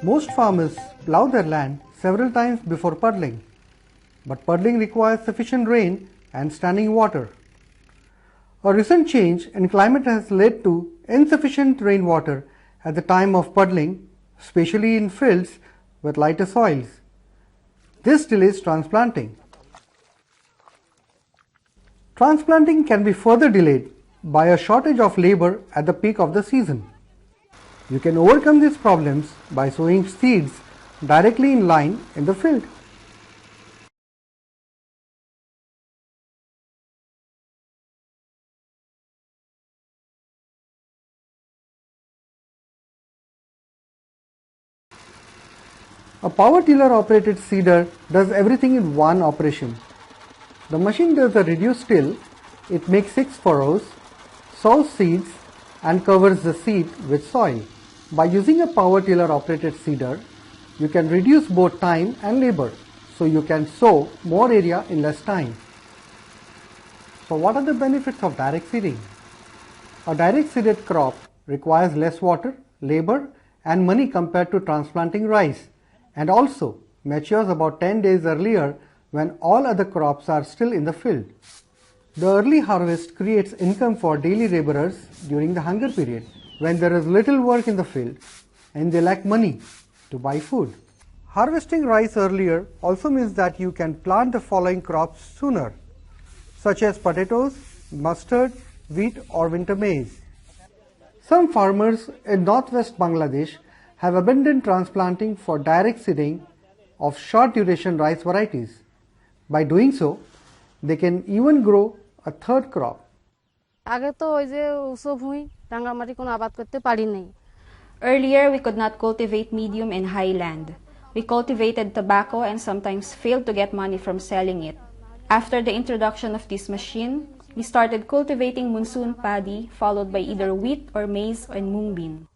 Most farmers plow their land several times before puddling, but puddling requires sufficient rain and standing water. A recent change in climate has led to insufficient rainwater at the time of puddling, especially in fields with lighter soils. This delays transplanting. Transplanting can be further delayed by a shortage of labor at the peak of the season. You can overcome these problems by sowing seeds directly in line in the field. A power tiller operated seeder does everything in one operation. The machine does a reduced till, it makes 6 furrows, sows seeds and covers the seed with soil. By using a power tiller operated seeder, you can reduce both time and labor, so you can sow more area in less time. So what are the benefits of direct seeding? A direct seeded crop requires less water, labor and money compared to transplanting rice, and also matures about 10 days earlier when all other crops are still in the field. The early harvest creates income for daily laborers during the hunger period, when there is little work in the field and they lack money to buy food. Harvesting rice earlier also means that you can plant the following crops sooner, such as potatoes, mustard, wheat or winter maize. Some farmers in northwest Bangladesh have abandoned transplanting for direct seeding of short duration rice varieties. By doing so, they can even grow a third crop. Earlier, we could not cultivate medium and high land. We cultivated tobacco and sometimes failed to get money from selling it. After the introduction of this machine, we started cultivating monsoon paddy, followed by either wheat or maize and mung bean.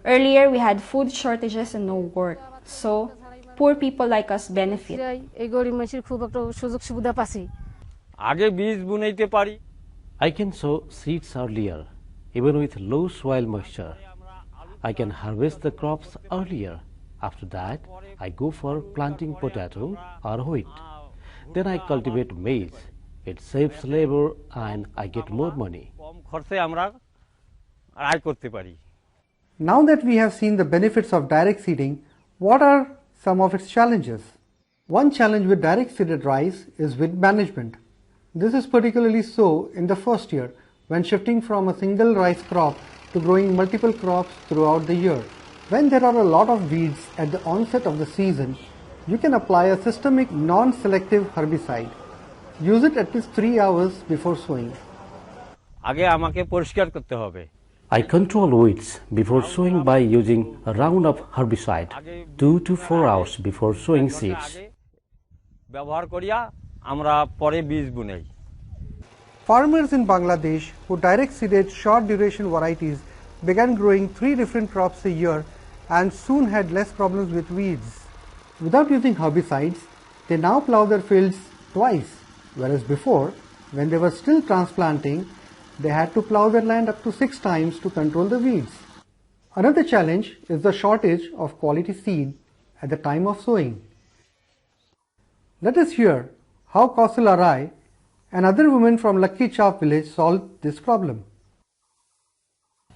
Earlier, we had food shortages and no work, so poor people like us benefit. I can sow seeds earlier, even with low soil moisture. I can harvest the crops earlier. After that, I go for planting potato or wheat. Then I cultivate maize. It saves labor and I get more money. Now that we have seen the benefits of direct seeding, what are some of its challenges? One challenge with direct seeded rice is wind management. This is particularly so in the first year, when shifting from a single rice crop to growing multiple crops throughout the year. When there are a lot of weeds at the onset of the season, you can apply a systemic non-selective herbicide. Use it at least 3 hours before sowing. I control weeds before sowing by using a round of herbicide 2 to 4 hours before sowing seeds. Farmers in Bangladesh who direct seeded short duration varieties began growing 3 different crops a year and soon had less problems with weeds. Without using herbicides, they now plow their fields twice, whereas before, when they were still transplanting, they had to plow their land up to 6 times to control the weeds. Another challenge is the shortage of quality seed at the time of sowing. Let us hear how Kaushal Arai and other women from Lucky Chap village solved this problem.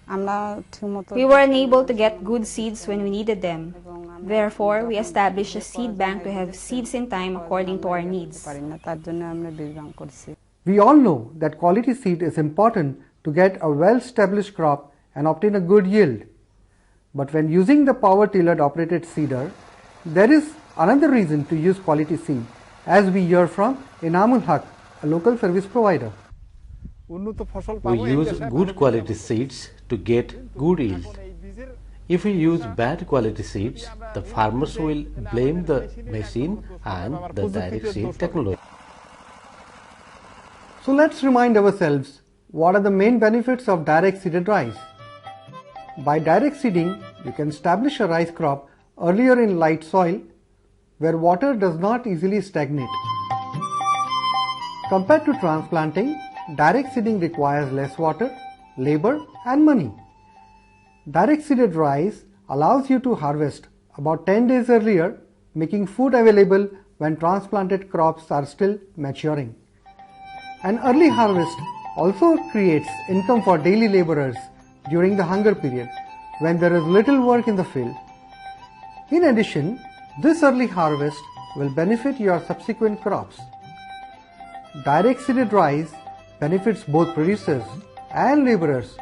We were unable to get good seeds when we needed them. Therefore, we established a seed bank to have seeds in time according to our needs. We all know that quality seed is important to get a well-established crop and obtain a good yield. But when using the power tiller operated seeder, there is another reason to use quality seed, as we hear from Inamul Haq, a local service provider. We use good quality seeds to get good yield. If we use bad quality seeds, the farmers will blame the machine and the direct seed technology. So let's remind ourselves, what are the main benefits of direct seeded rice? By direct seeding, you can establish a rice crop earlier in light soil where water does not easily stagnate. Compared to transplanting, direct seeding requires less water, labor and money. Direct seeded rice allows you to harvest about 10 days earlier, making food available when transplanted crops are still maturing. An early harvest also creates income for daily laborers during the hunger period when there is little work in the field. In addition, this early harvest will benefit your subsequent crops. Direct seeded rice benefits both producers and laborers